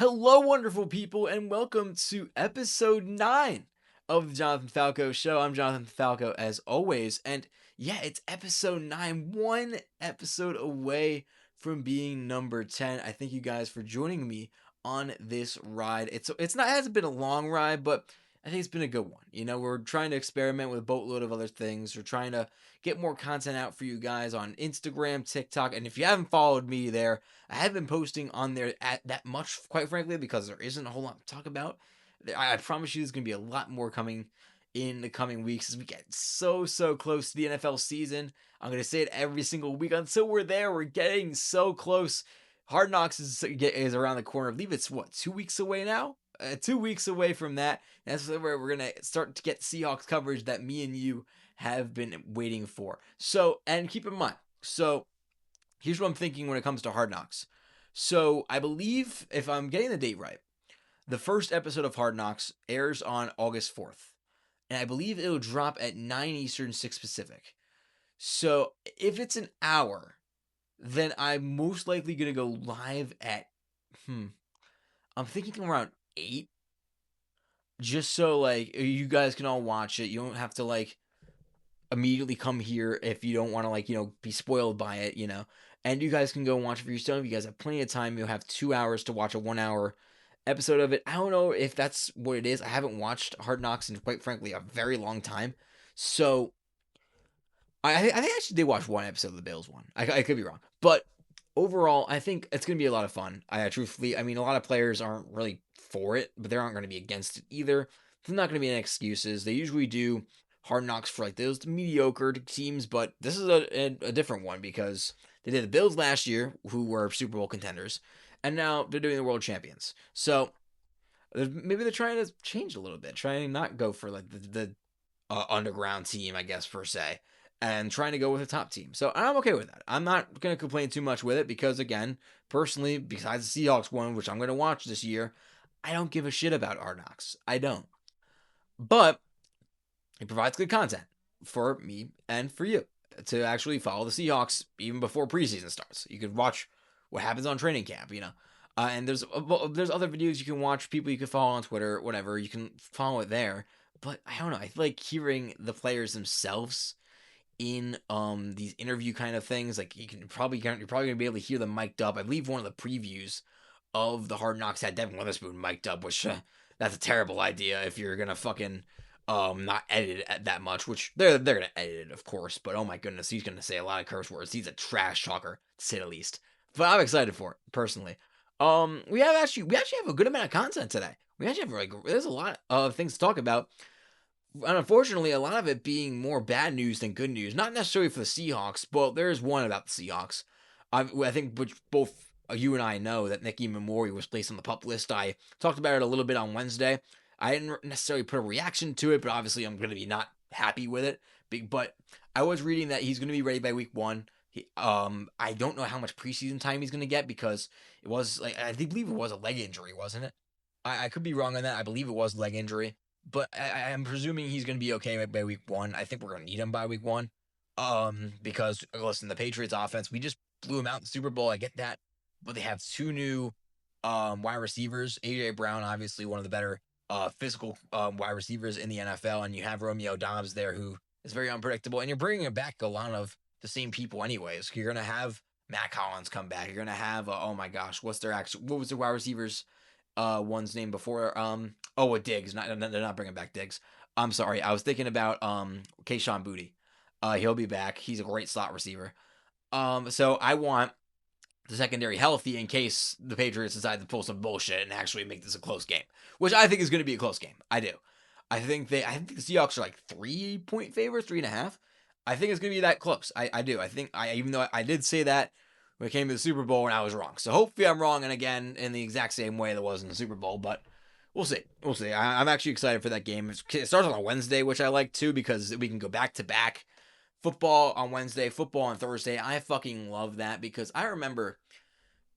Hello, wonderful people, and welcome to episode 9 of the Jonathan Falco Show. I'm Jonathan Falco, as always, and yeah, it's episode 9, one episode away from being number 10. I thank you guys for joining me on this ride. It hasn't been a long ride, but I think it's been a good one. You know, we're trying to experiment with a boatload of other things. We're trying to get more content out for you guys on Instagram, TikTok, and if you haven't followed me there, I haven't been posting on there at that much, quite frankly, because there isn't a whole lot to talk about. I promise you there's going to be a lot more coming in the coming weeks as we get so close to the NFL season. I'm going to say it every single week until we're there. We're getting so close. Hard Knocks is around the corner. I believe it's, 2 weeks away now? 2 weeks away from that. That's where we're going to start to get Seahawks coverage that me and you have been waiting for. So, and keep in mind, here's what I'm thinking when it comes to Hard Knocks. So I believe, if I'm getting the date right, the first episode of Hard Knocks airs on August 4th. And I believe it'll drop at 9 Eastern, 6 Pacific. So if it's an hour, then I'm most likely going to go live at, I'm thinking around 8. Just so, you guys can all watch it. You don't have to, immediately come here if you don't want to, be spoiled by it, And you guys can go and watch it for yourself. You guys have plenty of time. You'll have 2 hours to watch a 1 hour episode of it. I don't know if that's what it is. I haven't watched Hard Knocks in, quite frankly, a very long time. So, I think I actually did watch one episode of the Bills one. I could be wrong. But overall, I think it's going to be a lot of fun. Truthfully, a lot of players aren't really for it, but they aren't going to be against it either. There's not going to be any excuses. They usually do Hard Knocks for those mediocre teams, but this is a different one because they did the Bills last year, who were Super Bowl contenders, and now they're doing the world champions. So maybe they're trying to change a little bit, trying to not go for the underground team, I guess, per se, and trying to go with a top team. So I'm okay with that. I'm not going to complain too much with it because, again, personally, besides the Seahawks one, which I'm going to watch this year, I don't give a shit about Hard Knocks. I don't. But it provides good content for me and for you to actually follow the Seahawks even before preseason starts. You could watch what happens on training camp, and there's other videos you can watch, people you can follow on Twitter, whatever. You can follow it there. But I don't know. I feel like hearing the players themselves in these interview kind of things, you're probably gonna be able to hear them mic'd up. I believe one of the previews of the Hard Knocks had Devin Witherspoon mic'd up, which that's a terrible idea if you're gonna fucking not edit it that much, which they're gonna edit it, of course, but oh my goodness, he's gonna say a lot of curse words. He's a trash talker, to say the least. But I'm excited for it, personally. We actually have a good amount of content today. We actually have there's a lot of things to talk about. And unfortunately, a lot of it being more bad news than good news. Not necessarily for the Seahawks, but there's one about the Seahawks. I think which both you and I know that Nic Emmanwori was placed on the PUP list. I talked about it a little bit on Wednesday. I didn't necessarily put a reaction to it, but obviously I'm going to be not happy with it. But I was reading that he's going to be ready by week 1. I don't know how much preseason time he's going to get because it was I believe it was a leg injury, wasn't it? I could be wrong on that. I believe it was leg injury, but I'm presuming he's going to be okay by week 1. I think we're going to need him by week 1. Because listen, the Patriots offense, we just blew him out in the Super Bowl. I get that, but they have 2 new wide receivers. AJ Brown, obviously one of the better physical wide receivers in the NFL, and you have Romeo Doubs there, who is very unpredictable. And you're bringing back a lot of the same people, anyways. You're gonna have Matt Collins come back. You're gonna have oh my gosh, what was the wide receivers? One's name before Diggs. They're not bringing back Diggs. I'm sorry. I was thinking about Kayshon Boutte. He'll be back. He's a great slot receiver. So I want the secondary healthy in case the Patriots decide to pull some bullshit and actually make this a close game, which I think is going to be a close game. I do. I think the Seahawks are 3-point favorites, 3.5. I think it's going to be that close. I do. I think even though I did say that when it came to the Super Bowl and I was wrong. So hopefully I'm wrong, and again, in the exact same way that was in the Super Bowl, but we'll see. We'll see. I'm actually excited for that game. It starts on a Wednesday, which I like too, because we can go back to back. Football on Wednesday, football on Thursday. I fucking love that because I remember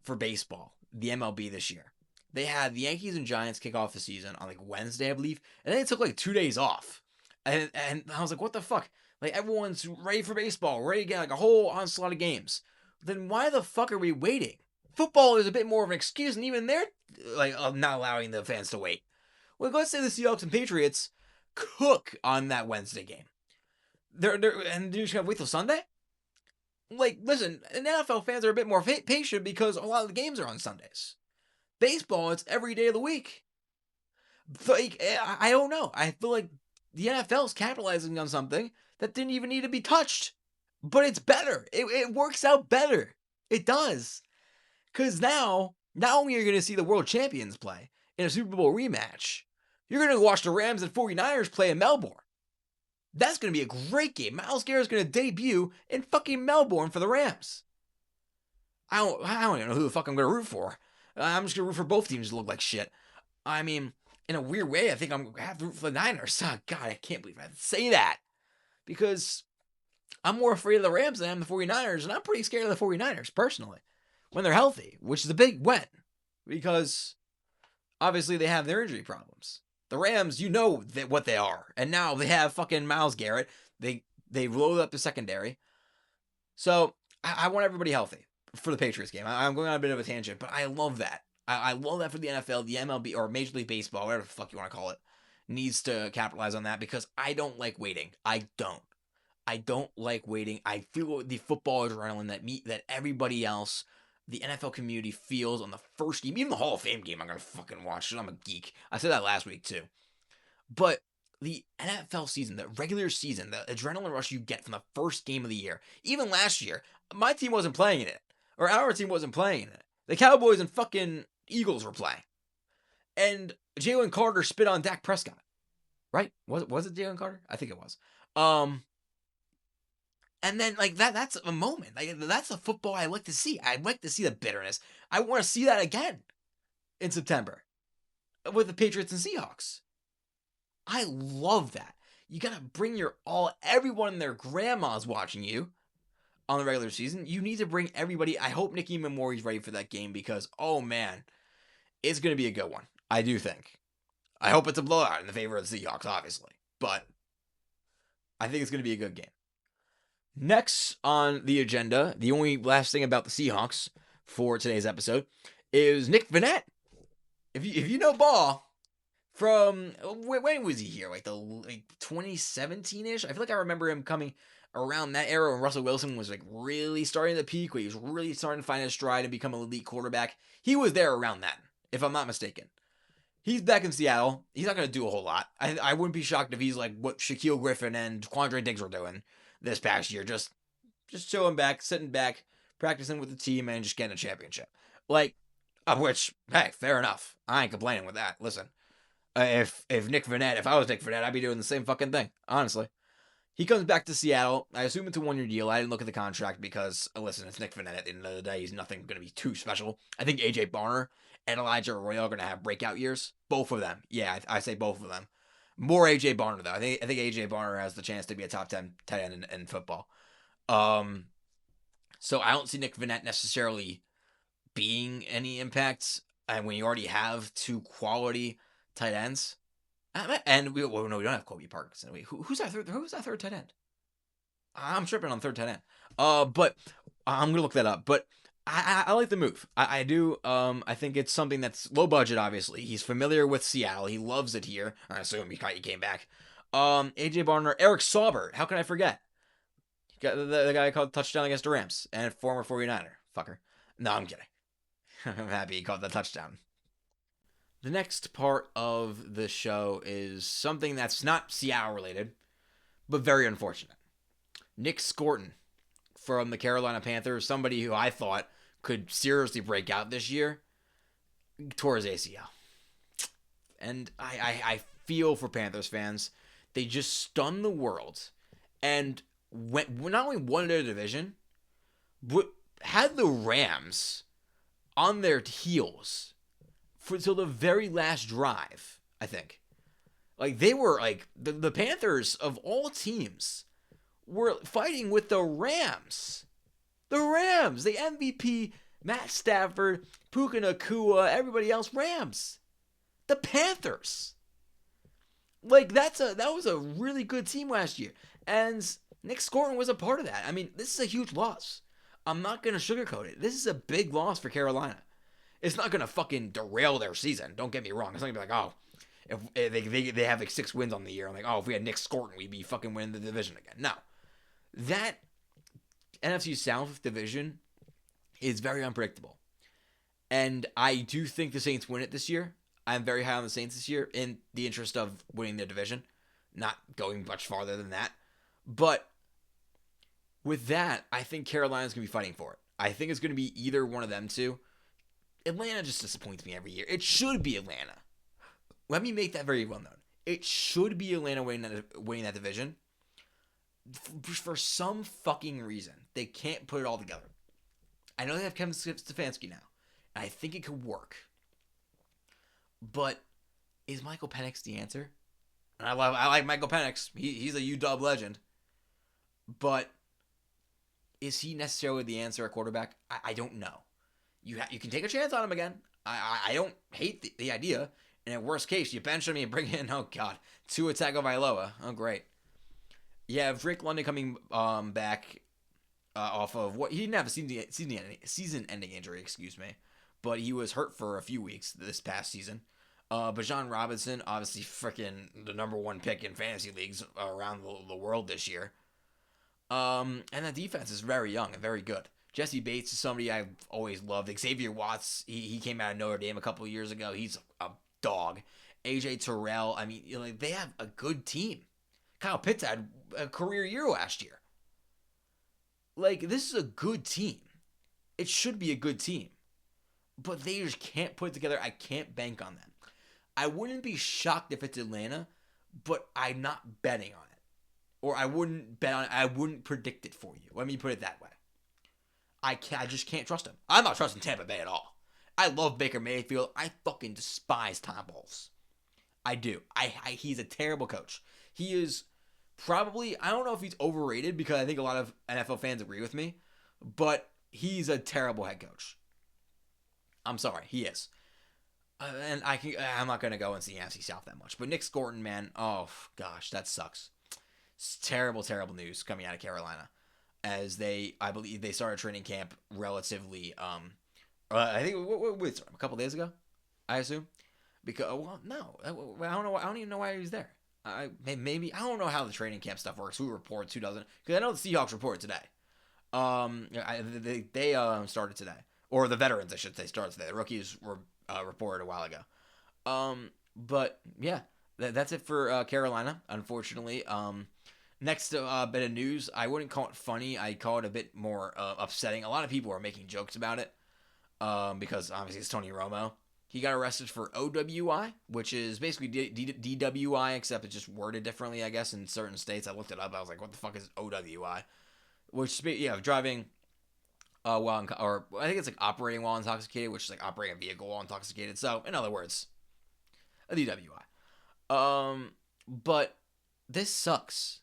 for baseball, the MLB this year, they had the Yankees and Giants kick off the season on Wednesday, I believe, and then it took 2 days off. And I was like, what the fuck? Everyone's ready for baseball, ready to get a whole onslaught of games. Then why the fuck are we waiting? Football is a bit more of an excuse, and even they're like not allowing the fans to wait. Well, let's say the Seahawks and Patriots cook on that Wednesday game. And you just gotta wait till Sunday? Like, listen, and NFL fans are a bit more patient because a lot of the games are on Sundays. Baseball, it's every day of the week. Like, I don't know. I feel like the NFL is capitalizing on something that didn't even need to be touched. But it's better. It works out better. It does. Because now, not only are you going to see the world champions play in a Super Bowl rematch, you're going to watch the Rams and 49ers play in Melbourne. That's going to be a great game. Myles Garrett's going to debut in fucking Melbourne for the Rams. I don't even know who the fuck I'm going to root for. I'm just going to root for both teams to look like shit. I mean, in a weird way, I think I'm going to have to root for the Niners. Oh, God, I can't believe I have to say that. Because I'm more afraid of the Rams than I am the 49ers, and I'm pretty scared of the 49ers, personally, when they're healthy, which is a big when. Because, obviously, they have their injury problems. The Rams, you know what they are. And now they have fucking Myles Garrett. They load up the secondary. So, I want everybody healthy for the Patriots game. I'm going on a bit of a tangent, but I love that. I love that for the NFL, the MLB, or Major League Baseball, whatever the fuck you want to call it, needs to capitalize on that because I don't like waiting. I don't like waiting. I feel the football adrenaline that everybody else, the NFL community feels on the first game, even the Hall of Fame game I'm going to fucking watch. I'm a geek. I said that last week too. But the NFL season, the regular season, the adrenaline rush you get from the first game of the year, even last year, my team wasn't playing in it, or our team wasn't playing in it. The Cowboys and fucking Eagles were playing. And Jalen Carter spit on Dak Prescott. Right? Was it Jalen Carter? I think it was. And then, like, that's a moment. Like, that's the football I like to see. I like to see the bitterness. I want to see that again in September with the Patriots and Seahawks. I love that. You got to bring your all. Everyone and their grandma's watching you on the regular season. You need to bring everybody. I hope Nick Emmanwori's ready for that game because, oh, man, it's going to be a good one. I do think. I hope it's a blowout in the favor of the Seahawks, obviously. But I think it's going to be a good game. Next on the agenda, the only last thing about the Seahawks for today's episode is Nick Vannett. If you know ball from when was he here? Like 2017-ish? I feel like I remember him coming around that era when Russell Wilson was like really starting to peak, when he was really starting to find his stride and become an elite quarterback. He was there around that, if I'm not mistaken. He's back in Seattle. He's not going to do a whole lot. I wouldn't be shocked if he's like what Shaquille Griffin and Quandre Diggs were doing this past year. Just chilling back, sitting back, practicing with the team, and just getting a championship. Like, of which, hey, fair enough. I ain't complaining with that. Listen, if Nick Vannett, if I was Nick Vannett, I'd be doing the same fucking thing, honestly. He comes back to Seattle. I assume it's a one-year deal. I didn't look at the contract because, listen, it's Nick Vannett at the end of the day. He's nothing going to be too special. I think A.J. Barner and Elijah Arroyo are going to have breakout years. Both of them. Yeah, I say both of them. More A.J. Barner, though. I think A.J. Barner has the chance to be a top 10 tight end in football. So I don't see Nick Vannett necessarily being any impact. And when you already have two quality tight ends. And we don't have Kobe Parkinson. Wait, who's that third tight end? I'm tripping on third tight end. But I'm going to look that up. But I like the move. I do. I think it's something that's low budget, obviously. He's familiar with Seattle. He loves it here. I assume he came back. AJ Barner, Eric Saubert. How can I forget? The guy called touchdown against the Rams and former 49er. Fucker. No, I'm kidding. I'm happy he caught the touchdown. The next part of the show is something that's not Seattle related, but very unfortunate. Nic Scourton from the Carolina Panthers, somebody who I thought could seriously break out this year, tore his ACL. And I feel for Panthers fans. They just stunned the world and not only won their division, but had the Rams on their heels till the very last drive, I think. Like, they were, like, the Panthers, of all teams, were fighting with the Rams. The Rams! The MVP, Matt Stafford, Puka Nacua, everybody else, Rams. The Panthers. Like, that was a really good team last year. And Nic Scourton was a part of that. I mean, this is a huge loss. I'm not going to sugarcoat it. This is a big loss for Carolina. It's not going to fucking derail their season. Don't get me wrong. It's not going to be like, oh, if they have like 6 wins on the year, I'm like, oh, if we had Nic Scourton, we'd be fucking winning the division again. No. That NFC South division is very unpredictable. And I do think the Saints win it this year. I'm very high on the Saints this year in the interest of winning their division, not going much farther than that. But with that, I think Carolina's going to be fighting for it. I think it's going to be either one of them two. Atlanta just disappoints me every year. It should be Atlanta. Let me make that very well known. It should be Atlanta winning that division. For some fucking reason, they can't put it all together. I know they have Kevin Stefanski now. And I think it could work. But is Michael Penix the answer? And I like Michael Penix. He's a UW legend. But is he necessarily the answer at quarterback? I don't know. You can take a chance on him again. I don't hate the idea. And in worst case, you bench him and bring in, oh God, Tua Tagovailoa. Oh, great. Yeah, Drake London coming back off of what he didn't have a season-ending injury, excuse me, but he was hurt for a few weeks this past season. Bijan Robinson, obviously freaking the number 1 pick in fantasy leagues around the world this year. And the defense is very young and very good. Jesse Bates is somebody I've always loved. Xavier Watts, he came out of Notre Dame a couple of years ago. He's a dog. AJ Terrell, I mean, they have a good team. Kyle Pitts had a career year last year. This is a good team. It should be a good team. But they just can't put it together. I can't bank on them. I wouldn't be shocked if it's Atlanta, but I'm not betting on it. Or I wouldn't bet on it. I wouldn't predict it for you. Let me put it that way. I just can't trust him. I'm not trusting Tampa Bay at all. I love Baker Mayfield. I fucking despise Tom Bowles. I do. He's a terrible coach. He is probably, I don't know if he's overrated because I think a lot of NFL fans agree with me, but he's a terrible head coach. I'm sorry, he is. And I'm not going to go and see NFC South that much. But Nic Scourton, man, oh gosh, that sucks. It's terrible, terrible news coming out of Carolina. As I believe they started training camp relatively, I think, a couple days ago, I assume. Because, well, no, I don't know. I don't even know why he was there. Maybe, I don't know how the training camp stuff works. Who reports, who doesn't. Because I know the Seahawks reported today. They started today. Or the veterans, I should say, started today. The rookies were reported a while ago. But, yeah, that's it for Carolina, unfortunately. Next bit of news, I wouldn't call it funny. I call it a bit more upsetting. A lot of people are making jokes about it because, obviously, it's Tony Romo. He got arrested for OWI, which is basically DWI, except it's just worded differently, I guess, in certain states. I looked it up. I was like, what the fuck is OWI? Which, driving or I think it's like operating while intoxicated, which is like operating a vehicle while intoxicated. So, in other words, a DWI. But this sucks.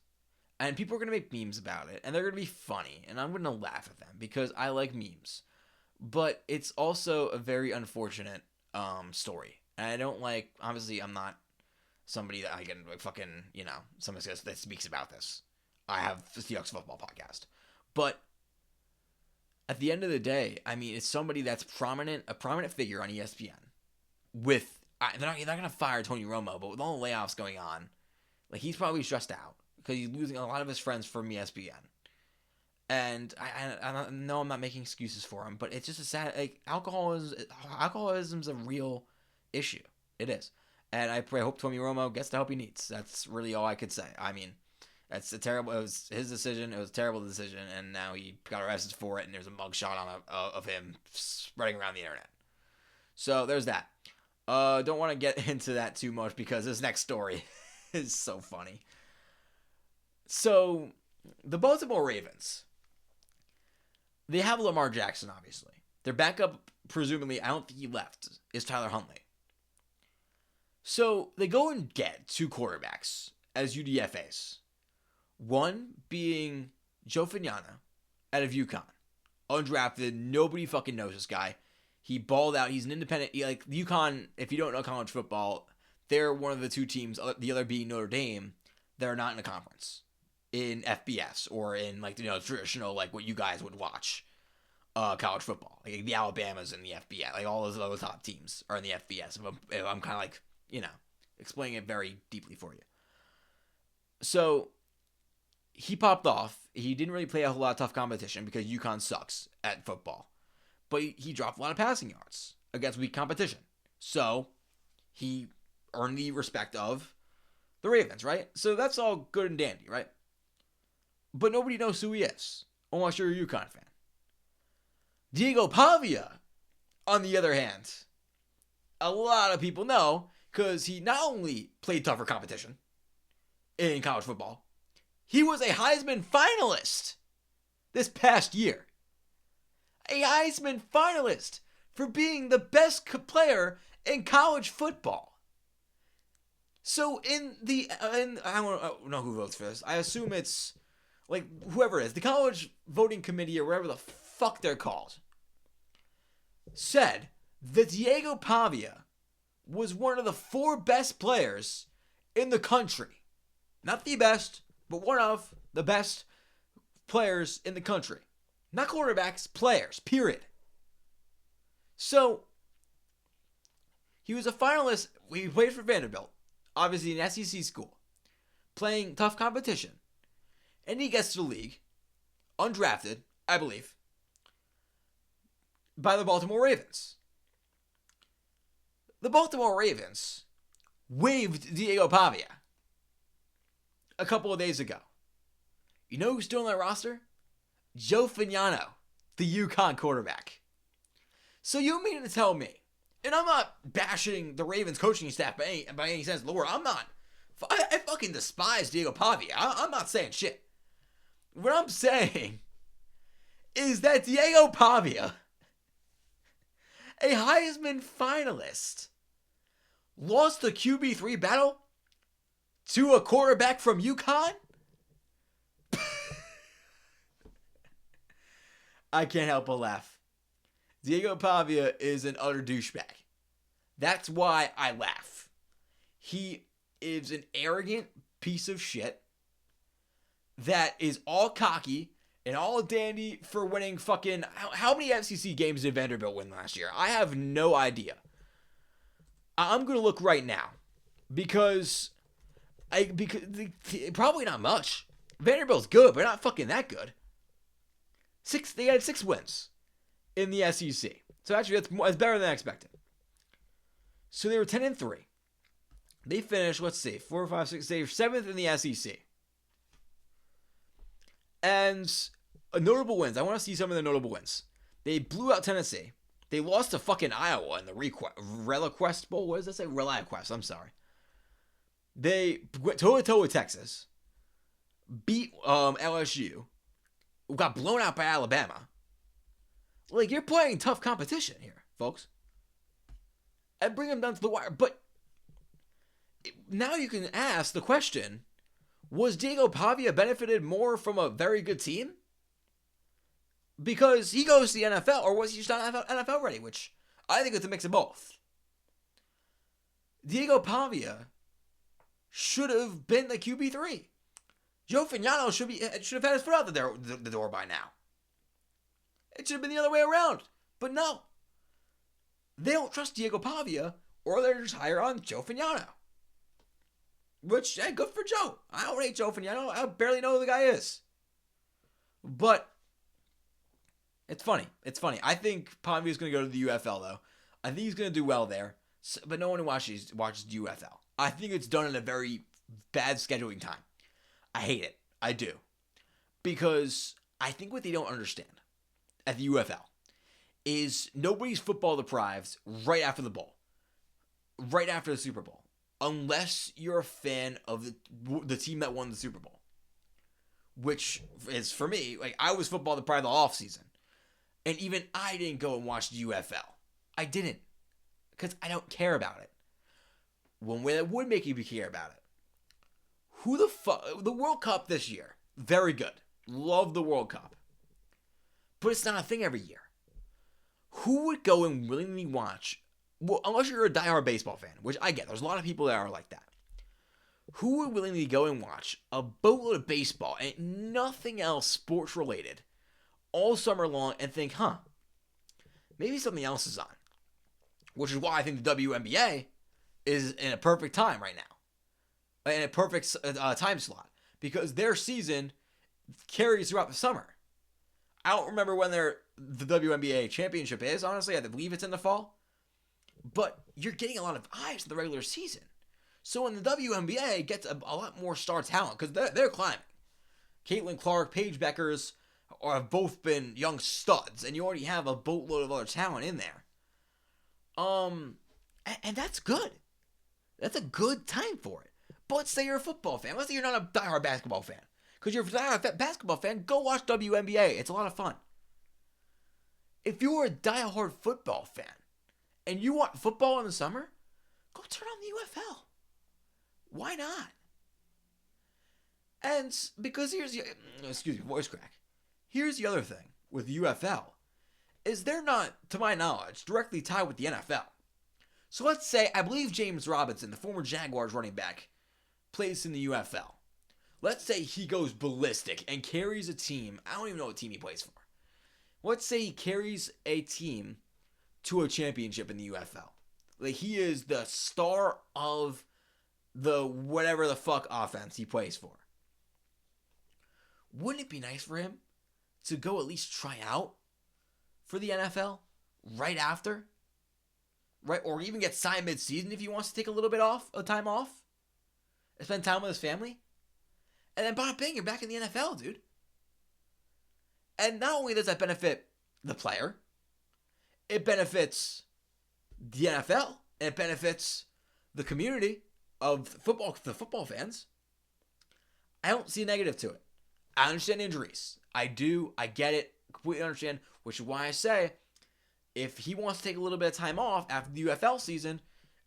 And people are going to make memes about it, and they're going to be funny, and I'm going to laugh at them because I like memes. But it's also a very unfortunate story. And I don't like, obviously, I'm not somebody that I can fucking, somebody that speaks about this. I have the Seahawks football podcast. But at the end of the day, I mean, it's somebody that's a prominent figure on ESPN. They're not going to fire Tony Romo, but with all the layoffs going on, he's probably stressed out because he's losing a lot of his friends from ESPN. And I know I'm not making excuses for him, but it's just a sad, alcoholism's a real issue. It is. And I hope Tony Romo gets the help he needs. That's really all I could say. I mean, it was his decision. It was a terrible decision, and now he got arrested for it, and there's a mugshot of him spreading around the internet. So there's that. Don't want to get into that too much because this next story is so funny. So, the Baltimore Ravens, they have Lamar Jackson, obviously. Their backup, presumably, I don't think he left, is Tyler Huntley. So, they go and get 2 quarterbacks as UDFAs. One being Joe Fagnana out of UConn. Undrafted, nobody fucking knows this guy. He balled out, he's an independent, UConn, if you don't know college football, they're one of the 2 teams, the other being Notre Dame, they're not in a conference. In FBS or in traditional what you guys would watch. college football. Like the Alabamas and the FBS, like all those other top teams are in the FBS. If I'm kind of like, explaining it very deeply for you. So he popped off. He didn't really play a whole lot of tough competition because UConn sucks at football. But he dropped a lot of passing yards against weak competition. So he earned the respect of the Ravens, right? So that's all good and dandy, right? But nobody knows who he is, unless you're a UConn fan. Diego Pavia, on the other hand, a lot of people know because he not only played tougher competition in college football, he was a Heisman finalist this past year. A Heisman finalist for being the best player in college football. So I don't know who votes for this. I assume it's like whoever it is, the college voting committee or whatever the fuck they're called, said that Diego Pavia was one of the 4 best players in the country. Not the best, but one of the best players in the country. Not quarterbacks, players, period. So, he was a finalist. He played for Vanderbilt, obviously an SEC school, playing tough competition. And he gets to the league, undrafted, I believe, by the Baltimore Ravens. The Baltimore Ravens waived Diego Pavia a couple of days ago. You know who's still on that roster? Joe Fagnano, the UConn quarterback. So you mean to tell me, and I'm not bashing the Ravens coaching staff by any sense of the word. I'm not. I fucking despise Diego Pavia. I'm not saying shit. What I'm saying is that Diego Pavia, a Heisman finalist, lost the QB3 battle to a quarterback from UConn? I can't help but laugh. Diego Pavia is an utter douchebag. That's why I laugh. He is an arrogant piece of shit that is all cocky and all dandy for winning fucking... How many FCC games did Vanderbilt win last year? I have no idea. I'm going to look right now. Because probably not much. Vanderbilt's good, but not fucking that good. They had 6 wins in the SEC. So actually, that's better than I expected. So they were 10-3. They finished, let's see, 4, 5, 6. They were 7th in the SEC. And notable wins. I want to see some of the notable wins. They blew out Tennessee. They lost to fucking Iowa in the ReliaQuest Bowl. What does that say? ReliaQuest. I'm sorry. They went toe-to-toe with Texas. Beat LSU. Got blown out by Alabama. Like, you're playing tough competition here, folks. And bring them down to the wire. But now you can ask the question, was Diego Pavia benefited more from a very good team? Because he goes to the NFL, or was he just not NFL ready? Which I think it's a mix of both. Diego Pavia should have been the QB3. Joe Fagnano should have had his foot out the door by now. It should have been the other way around. But no. They don't trust Diego Pavia, or they're just higher on Joe Fagnano. Which, hey, good for Joe. I don't hate Joe Fagnano. I barely know who the guy is. But it's funny. It's funny. I think Pavia's going to go to the UFL, though. I think he's going to do well there. But no one watches UFL. I think it's done in a very bad scheduling time. I hate it. I do. Because I think what they don't understand at the UFL is nobody's football deprived right after the bowl. Right after the Super Bowl. Unless you're a fan of the team that won the Super Bowl. Which is, for me, like, I was football deprived the offseason. And even I didn't go and watch the UFL. I didn't. Because I don't care about it. One way that would make you care about it. Who the fuck... The World Cup this year. Very good. Love the World Cup. But it's not a thing every year. Who would go and willingly watch... Well, unless you're a diehard baseball fan, which I get. There's a lot of people that are like that. Who would willingly go and watch a boatload of baseball and nothing else sports related all summer long and think, maybe something else is on. Which is why I think the WNBA is in a perfect time right now. In a perfect time slot. Because their season carries throughout the summer. I don't remember when the WNBA championship is. Honestly, I believe it's in the fall. But you're getting a lot of eyes in the regular season. So when the WNBA gets a lot more star talent, because they're climbing. Caitlin Clark, Paige Beckers have both been young studs, and you already have a boatload of other talent in there. And that's good. That's a good time for it. But let's say you're a football fan. Let's say you're not a diehard basketball fan. Because you're a diehard basketball fan, go watch WNBA. It's a lot of fun. If you're a diehard football fan, and you want football in the summer, go turn on the UFL. Why not? And because voice crack. Here's the other thing with UFL, is they're not, to my knowledge, directly tied with the NFL. So let's say, I believe James Robinson, the former Jaguars running back, plays in the UFL. Let's say he goes ballistic and carries a team. I don't even know what team he plays for. Let's say he carries a team to a championship in the UFL. Like, he is the star of the whatever the fuck offense he plays for. Wouldn't it be nice for him to go at least try out for the NFL right after? Right? Or even get signed mid-season if he wants to take a little bit of time off? And spend time with his family? And then bang, you're back in the NFL, dude. And not only does that benefit the player, it benefits the NFL, and it benefits the community of the football fans. I don't see a negative to it. I understand injuries. I do. I get it. Completely understand. Which is why I say, if he wants to take a little bit of time off after the UFL season,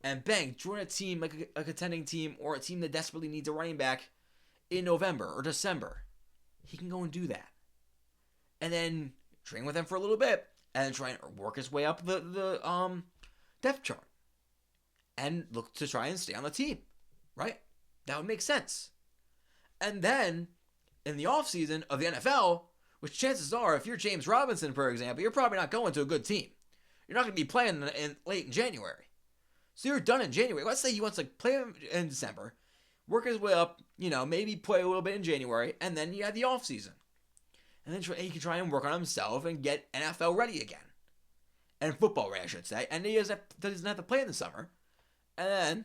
and bang, join a team like a contending team or a team that desperately needs a running back in November or December, he can go and do that. And then train with them for a little bit, and then try and work his way up the depth chart. And look to try and stay on the team. Right? That would make sense. And then, in the offseason of the NFL, which chances are, if you're James Robinson, for example, you're probably not going to a good team. You're not going to be playing late in January. So you're done in January. Let's say he wants to play in December, work his way up, maybe play a little bit in January, and then you have the offseason. And then he can try and work on himself and get NFL ready again. And football ready, I should say. And he doesn't have to play in the summer. And then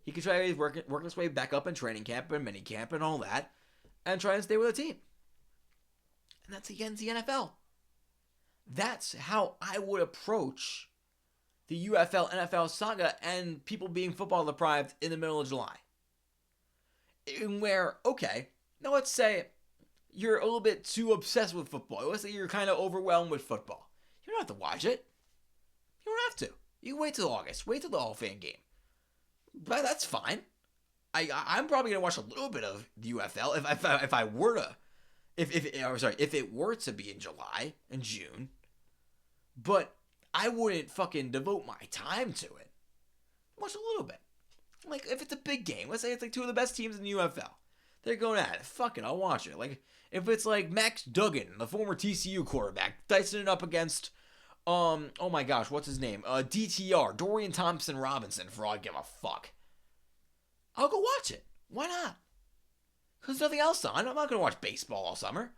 he can try to work his way back up in training camp and mini camp and all that, and try and stay with the team. And that's against the NFL. That's how I would approach the UFL NFL saga and people being football deprived in the middle of July. Where, okay, now let's say you're a little bit too obsessed with football. Let's say you're kind of overwhelmed with football. You don't have to watch it. You don't have to. You can wait till August. Wait till the Hall of Fame game. But that's fine. I'm probably gonna watch a little bit of the UFL if it were to be in July and June. But I wouldn't fucking devote my time to it. Watch a little bit. Like, if it's a big game, let's say it's like two of the best teams in the UFL. They're going at it. Fuck it, I'll watch it. Like, if it's like Max Duggan, the former TCU quarterback, dicing it up against, oh my gosh, what's his name? DTR, Dorian Thompson-Robinson, for all I give a fuck. I'll go watch it. Why not? Because there's nothing else on. I'm not going to watch baseball all summer.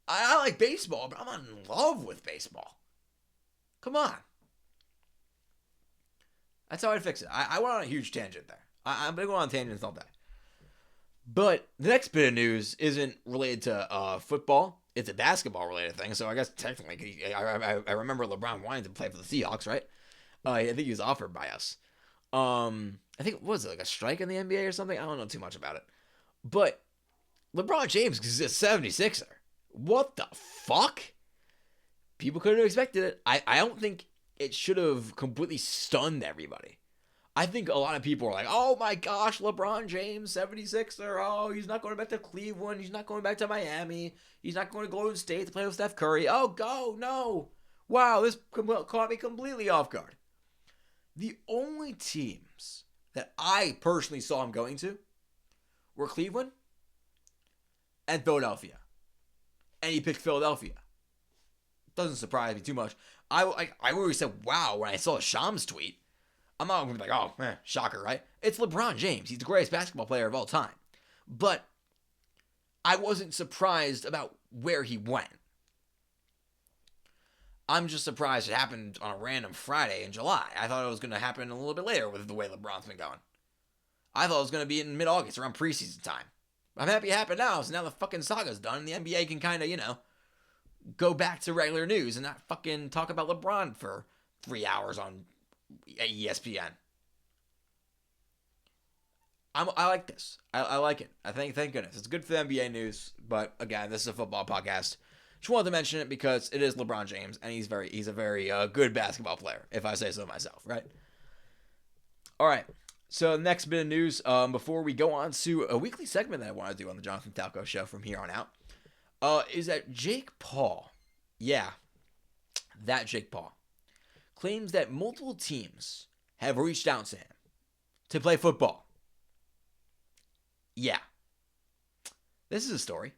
I like baseball, but I'm not in love with baseball. Come on. That's how I'd fix it. I went on a huge tangent there. I'm going to go on tangents all day. But the next bit of news isn't related to football. It's a basketball-related thing, so I guess technically, I remember LeBron wanting to play for the Seahawks, right? I think he was offered by us. I think, what was it, like a strike in the NBA or something? I don't know too much about it. But LeBron James is a 76er. What the fuck? People couldn't have expected it. I don't think it should have completely stunned everybody. I think a lot of people are like, oh my gosh, LeBron James, 76er. Oh, he's not going back to Cleveland. He's not going back to Miami. He's not going to Golden State to play with Steph Curry. Oh, go, no. Wow, this caught me completely off guard. The only teams that I personally saw him going to were Cleveland and Philadelphia. and he picked Philadelphia. Doesn't surprise me too much. I already said wow when I saw Shams tweet. I'm not going to be like, oh, shocker, right? It's LeBron James. He's the greatest basketball player of all time. But I wasn't surprised about where he went. I'm just surprised it happened on a random Friday in July. I thought it was going to happen a little bit later with the way LeBron's been going. I thought it was going to be in mid-August, around preseason time. I'm happy it happened now, so now the fucking saga's done, and the NBA can kind of, go back to regular news and not fucking talk about LeBron for 3 hours on ESPN. I like this. I like it. Thank goodness. It's good for the NBA news, but again, this is a football podcast. Just wanted to mention it because it is LeBron James, and he's a very good basketball player, if I say so myself, right? All right. So next bit of news, before we go on to a weekly segment that I want to do on the Jonathan Falco Show from here on out, is that Jake Paul, that Jake Paul, claims that multiple teams have reached out to him to play football. Yeah. This is a story.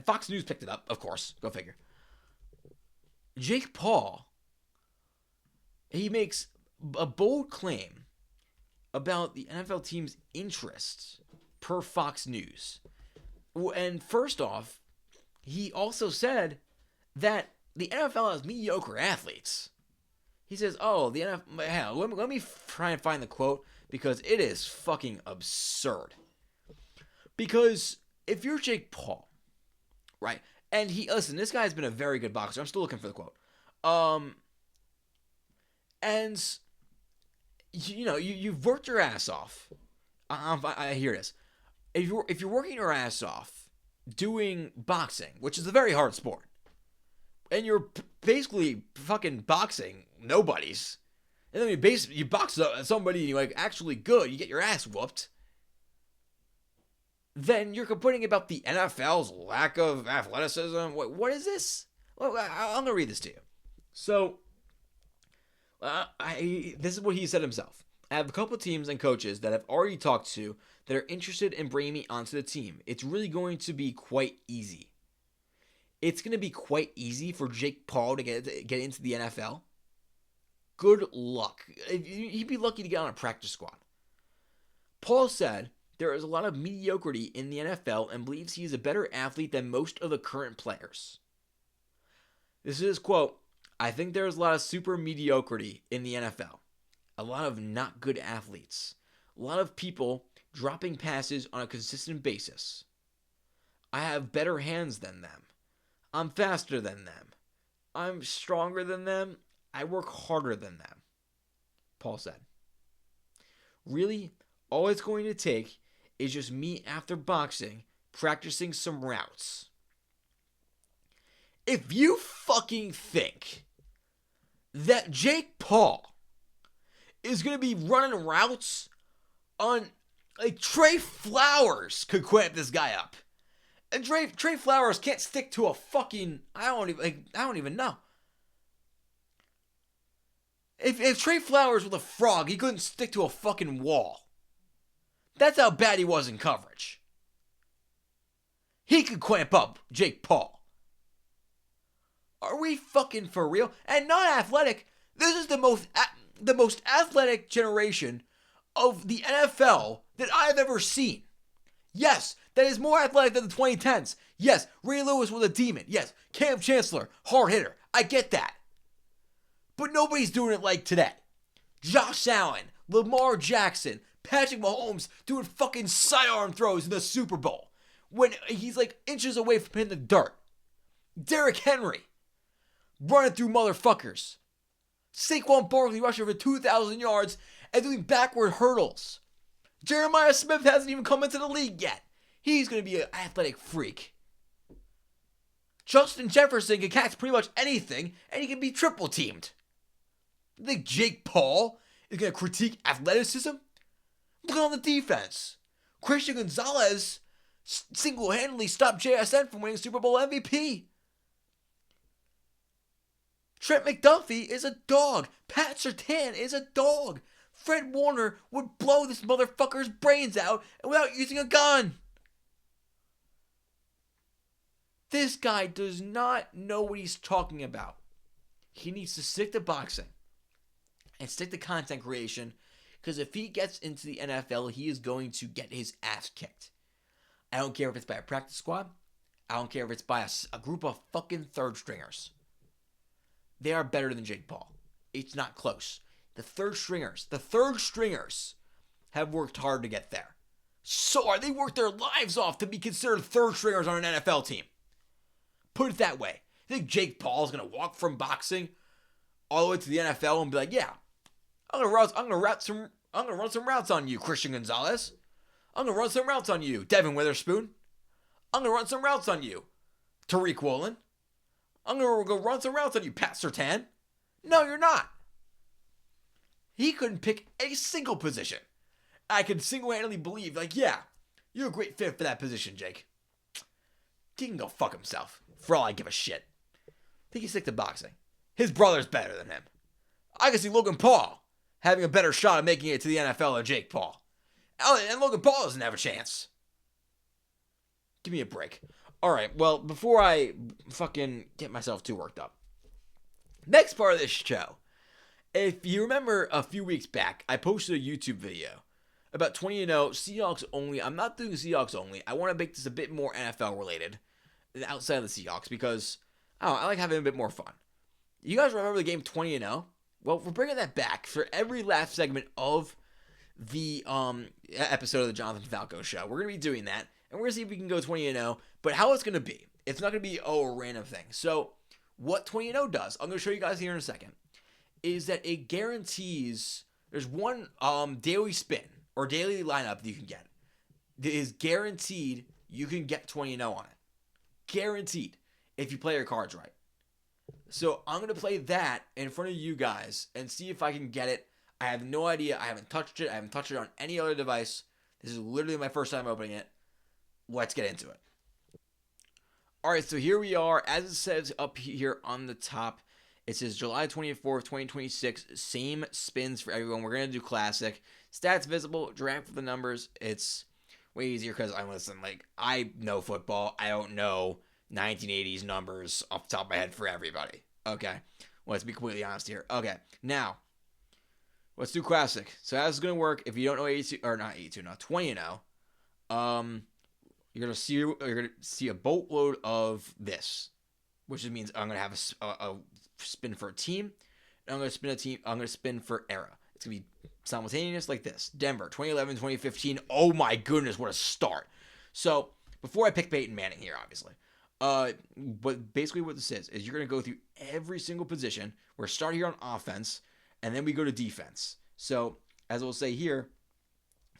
Fox News picked it up, of course. Go figure. Jake Paul, he makes a bold claim about the NFL team's interests per Fox News. And first off, he also said that the NFL has mediocre athletes. He says, oh, the NFL... Hell, let me try and find the quote, because it is fucking absurd. Because if you're Jake Paul, right, and listen, this guy's been a very good boxer. I'm still looking for the quote. And, you've worked your ass off. I hear this. If you're working your ass off doing boxing, which is a very hard sport, and you're basically fucking boxing nobodies, and then you box somebody and you're like actually good, you get your ass whooped, then you're complaining about the NFL's lack of athleticism. What is this? Well, I'm going to read this to you. So, this is what he said himself. I have a couple of teams and coaches that I've already talked to that are interested in bringing me onto the team. It's really going to be quite easy. It's going to be quite easy for Jake Paul to get into the NFL. Good luck. He'd be lucky to get on a practice squad. Paul said there is a lot of mediocrity in the NFL and believes he is a better athlete than most of the current players. This is his quote. I think there's a lot of super mediocrity in the NFL. A lot of not good athletes. A lot of people dropping passes on a consistent basis. I have better hands than them. I'm faster than them. I'm stronger than them. I work harder than them. Paul said. Really, all it's going to take is just me after boxing practicing some routes. If you fucking think that Jake Paul is going to be running routes on, like, Trey Flowers could clamp this guy up. And Trey Flowers can't stick to a fucking, I don't even know. If Trey Flowers was a frog, he couldn't stick to a fucking wall. That's how bad he was in coverage. He could clamp up Jake Paul. Are we fucking for real? And not athletic. This is the most athletic generation of the NFL that I've ever seen. Yes, that is more athletic than the 2010s. Yes, Ray Lewis was a demon. Yes, Cam Chancellor, hard hitter. I get that. But nobody's doing it like today. Josh Allen, Lamar Jackson, Patrick Mahomes doing fucking sidearm throws in the Super Bowl when he's like inches away from hitting the dirt. Derrick Henry running through motherfuckers. Saquon Barkley rushing for 2,000 yards and doing backward hurdles. Jeremiah Smith hasn't even come into the league yet. He's going to be an athletic freak. Justin Jefferson can catch pretty much anything, and he can be triple teamed. You think Jake Paul is going to critique athleticism? Look on the defense. Christian Gonzalez single-handedly stopped JSN from winning Super Bowl MVP. Trent McDuffie is a dog. Pat Surtain is a dog. Fred Warner would blow this motherfucker's brains out without using a gun. This guy does not know what he's talking about. He needs to stick to boxing and stick to content creation, because if he gets into the NFL, he is going to get his ass kicked. I don't care if it's by a practice squad. I don't care if it's by a group of fucking third stringers. They are better than Jake Paul. It's not close. The third stringers have worked hard to get there. So they worked their lives off to be considered third stringers on an NFL team. Put it that way. You think Jake Paul is going to walk from boxing all the way to the NFL and be like, yeah, I'm going to run some routes on you, Christian Gonzalez. I'm going to run some routes on you, Devin Witherspoon. I'm going to run some routes on you, Tariq Woolen. I'm going to go run some routes on you, Pat Surtain. No, you're not. He couldn't pick a single position. I could single-handedly believe, like, yeah, you're a great fit for that position, Jake. He can go fuck himself, for all I give a shit. I think he's stick to boxing. His brother's better than him. I can see Logan Paul having a better shot at making it to the NFL than Jake Paul. And Logan Paul doesn't have a chance. Give me a break. Alright, well, before I fucking get myself too worked up. Next part of this show. If you remember a few weeks back, I posted a YouTube video about 20-0 Seahawks only. I'm not doing Seahawks only. I want to make this a bit more NFL related outside of the Seahawks because I like having a bit more fun. You guys remember the game 20-0? Well, we're bringing that back for every last segment of the episode of the Jonathan Falco Show. We're going to be doing that, and we're going to see if we can go 20-0. But how it's going to be, it's not going to be, a random thing. So what 20-0 does, I'm going to show you guys here in a second, is that it guarantees there's one daily spin or daily lineup that you can get. That is guaranteed you can get 20-0 on it. Guaranteed if you play your cards right. So I'm going to play that in front of you guys and see if I can get it. I have no idea. I haven't touched it. I haven't touched it on any other device. This is literally my first time opening it. Let's get into it. Alright, so here we are. As it says up here on the top, it says July 24th, 2026. Same spins for everyone. We're going to do classic. Stats visible. Draft for the numbers. It's way easier because I know football. I don't know 1980s numbers off the top of my head for everybody. Okay. Let's be completely honest here. Okay. Now, let's do classic. So how this is going to work, if you don't know 82, or not 82, no, 20-0, you're gonna see a boatload of this, which means I'm gonna have a spin for a team, and I'm gonna spin for era. It's gonna be simultaneous like this. Denver, 2011, 2015. Oh my goodness, what a start! So before I pick Peyton Manning here, obviously, but basically what this is you're gonna go through every single position. We're starting here on offense, and then we go to defense. So as we'll say here,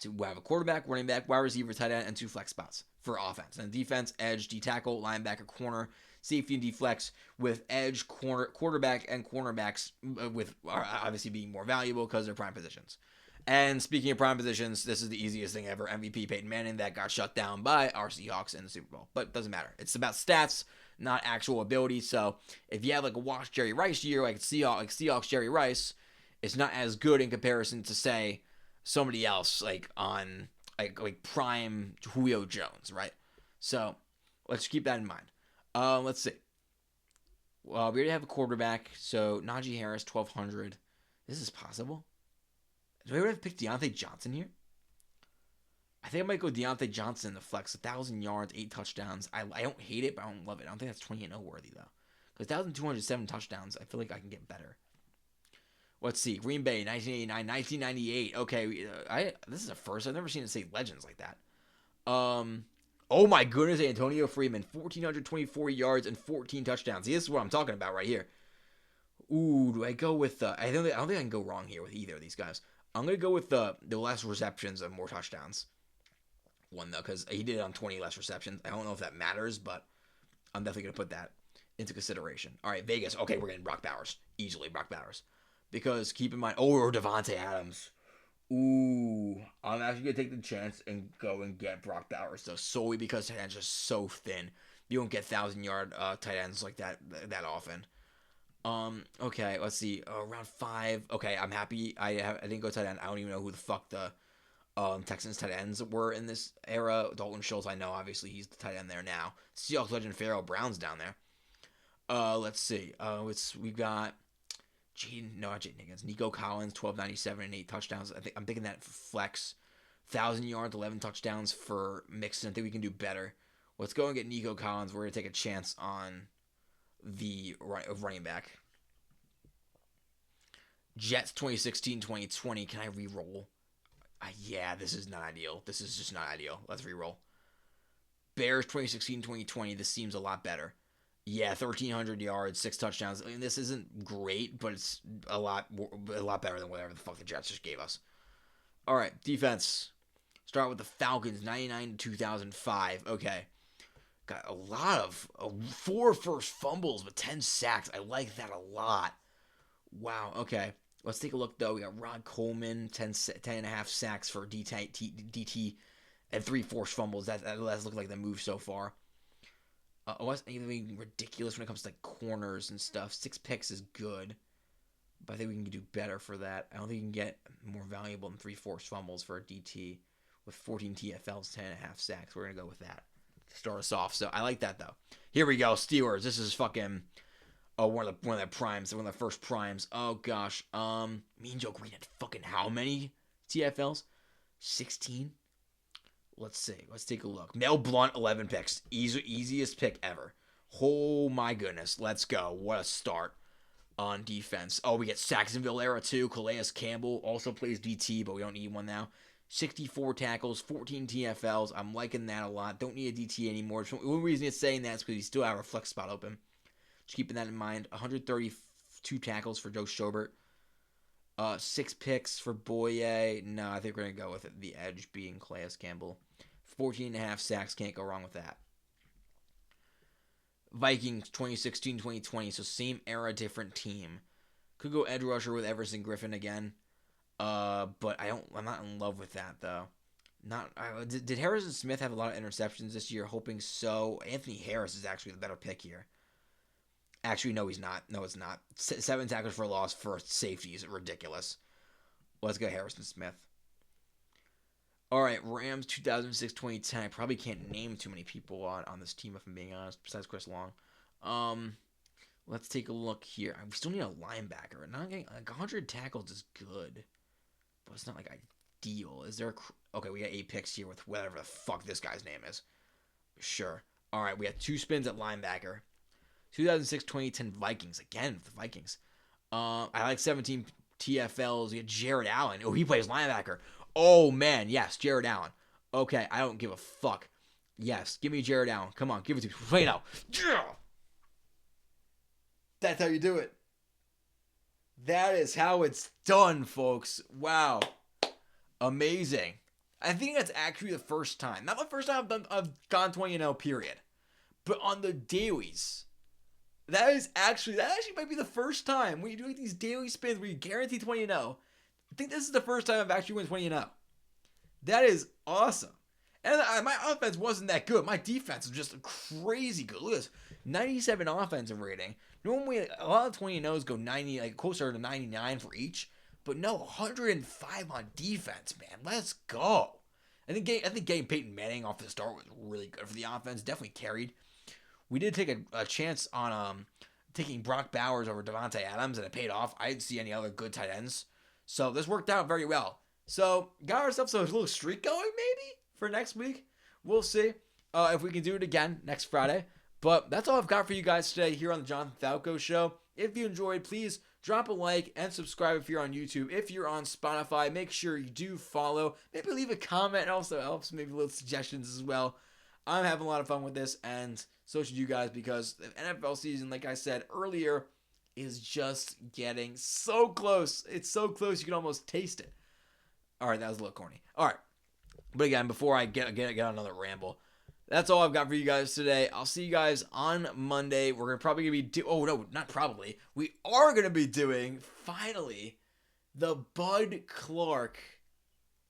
we have a quarterback, running back, wide receiver, tight end, and 2 flex spots for offense. And defense, edge, D-tackle, linebacker, corner, safety, and D-flex with edge, quarterback, and cornerbacks with obviously being more valuable because they're prime positions. And speaking of prime positions, this is the easiest thing ever. MVP Peyton Manning that got shut down by our Seahawks in the Super Bowl. But it doesn't matter. It's about stats, not actual ability. So if you have like a Wash Jerry Rice year, like Seahawks Jerry Rice, it's not as good in comparison to, say, somebody else like on like prime Julio Jones, right? So let's keep that in mind. Let's see. Well, we already have a quarterback, so Najee Harris, 1,200. This is possible. Do I ever have picked Deontay Johnson here? I think I might go Deontay Johnson in the flex. 1,000 yards, 8 touchdowns. I don't hate it, but I don't love it. I don't think that's 20-0 worthy though. Because 1,207 touchdowns, I feel like I can get better. Let's see. Green Bay, 1989, 1998. Okay, this is a first. I've never seen it say legends like that. Oh my goodness, Antonio Freeman, 1,424 yards and 14 touchdowns. See, this is what I'm talking about right here. Ooh, do I go with I don't think I can go wrong here with either of these guys. I'm gonna go with the less receptions and more touchdowns one though, because he did it on 20 less receptions. I don't know if that matters, but I'm definitely gonna put that into consideration. All right, Vegas. Okay, we're getting Brock Bowers easily. Brock Bowers. Because keep in mind, or Devontae Adams. Ooh, I'm actually going to take the chance and go and get Brock Bowers, though, solely because tight ends are so thin. You don't get 1,000-yard tight ends like that often. Okay, let's see. Round 5. Okay, I'm happy. I didn't go tight end. I don't even know who the fuck the Texans tight ends were in this era. Dalton Schultz, I know, obviously he's the tight end there now. Seahawks legend Pharaoh Brown's down there. Let's see. We've got not Jaden Higgins. Nico Collins, 1297 and 8 touchdowns. I'm thinking that for flex. 1,000 yards, 11 touchdowns for Mixon. I think we can do better. Let's go and get Nico Collins. We're going to take a chance on the running back. Jets 2016-2020. Can I re-roll? Yeah, this is not ideal. This is just not ideal. Let's re-roll. Bears 2016-2020. This seems a lot better. Yeah, 1,300 yards, 6 touchdowns. I mean, this isn't great, but it's a lot better than whatever the fuck the Jets just gave us. All right, defense. Start with the Falcons, 99-2005. Okay. Got a lot of 4 first fumbles with 10 sacks. I like that a lot. Wow, okay. Let's take a look, though. We got Rod Coleman, 10.5 sacks for DT, and 3 forced fumbles. That looks like the move so far. Unless anything ridiculous when it comes to like corners and stuff. 6 picks is good. But I think we can do better for that. I don't think you can get more valuable than 3 forced fumbles for a DT with 14 TFLs, 10.5 sacks. We're going to go with that to start us off. So I like that, though. Here we go. Steelers. This is fucking one of the primes. One of the first primes. Oh, gosh. Mean Joe Green had fucking how many TFLs? 16? Let's see. Let's take a look. Mel Blount, 11 picks. Easiest pick ever. Oh, my goodness. Let's go. What a start on defense. Oh, we get Saxonville era too. Calais Campbell also plays DT, but we don't need one now. 64 tackles, 14 TFLs. I'm liking that a lot. Don't need a DT anymore. The only reason it's saying that is because we still have our flex spot open. Just keeping that in mind. 132 tackles for Joe Schobert. 6 picks for Boye. No, I think we're going to go with it. The edge being Calais Campbell. 14.5 sacks. Can't go wrong with that. Vikings 2016-2020, so same era, different team. Could go edge rusher with Everson Griffin again, but I'm not in love with that though. Did Harrison Smith have a lot of interceptions this year? Hoping so. Anthony Harris is actually the better pick here. Actually, no, he's not. No, it's not. 7 tackles for a loss for safeties, ridiculous. Let's go Harrison Smith. All right, Rams 2006-2010. I probably can't name too many people on this team, if I'm being honest, besides Chris Long. Let's take a look here. We still need a linebacker. Not getting, like 100 tackles is good, but it's not like ideal. Is there? Okay, we got 8 picks here with whatever the fuck this guy's name is. Sure. All right, we got 2 spins at linebacker. 2006-2010 Vikings again. The Vikings. I like 17 TFLs. We got Jared Allen. Oh, he plays linebacker. Oh, man, yes, Jared Allen. Okay, I don't give a fuck. Yes, give me Jared Allen. Come on, give it to me. Play now. Yeah! That's how you do it. That is how it's done, folks. Wow. Amazing. I think that's actually the first time. Not the first time I've gone 20-0, period. But on the dailies. That actually might be the first time when you do like these daily spins where you guarantee 20-0. I think this is the first time I've actually won 20-0. That is awesome. And my offense wasn't that good. My defense was just crazy good. Look at this. 97 offensive rating. Normally, a lot of 20-0s go 90, like closer to 99 for each. But no, 105 on defense, man. Let's go. I think getting Peyton Manning off the start was really good for the offense. Definitely carried. We did take a chance on taking Brock Bowers over Devontae Adams, and it paid off. I didn't see any other good tight ends. So this worked out very well. So got ourselves a little streak going maybe for next week. We'll see if we can do it again next Friday. But that's all I've got for you guys today here on the Jonathan Falco Show. If you enjoyed, please drop a like and subscribe if you're on YouTube. If you're on Spotify, make sure you do follow. Maybe leave a comment. It also helps. Maybe little suggestions as well. I'm having a lot of fun with this, and so should you guys, because the NFL season, like I said earlier, is just getting so close. It's so close you can almost taste it. All right, that was a little corny. All right, but again, before I get on another ramble, that's all I've got for you guys today. I'll see you guys on Monday. We're probably gonna be we are gonna be doing finally the Bud Clark.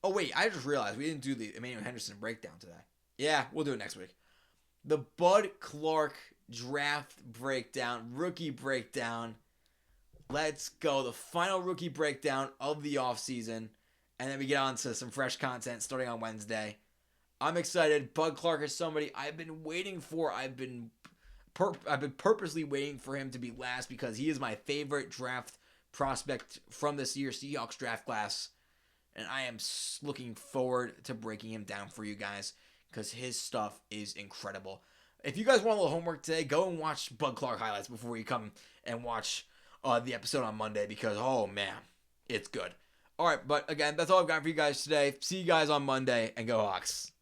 Oh wait, I just realized we didn't do the Emmanuel Henderson breakdown today. Yeah, we'll do it next week. The Bud Clark draft breakdown, rookie breakdown. Let's go. The final rookie breakdown of the offseason. and then we get on to some fresh content starting on Wednesday. I'm excited. Bud Clark is somebody I've been waiting for. I've been purposely waiting for him to be last because he is my favorite draft prospect from this year's Seahawks draft class. And I am looking forward to breaking him down for you guys because his stuff is incredible. If you guys want a little homework today, go and watch Bud Clark highlights before you come and watch the episode on Monday because, oh man, it's good. All right, but again, that's all I've got for you guys today. See you guys on Monday, and go Hawks.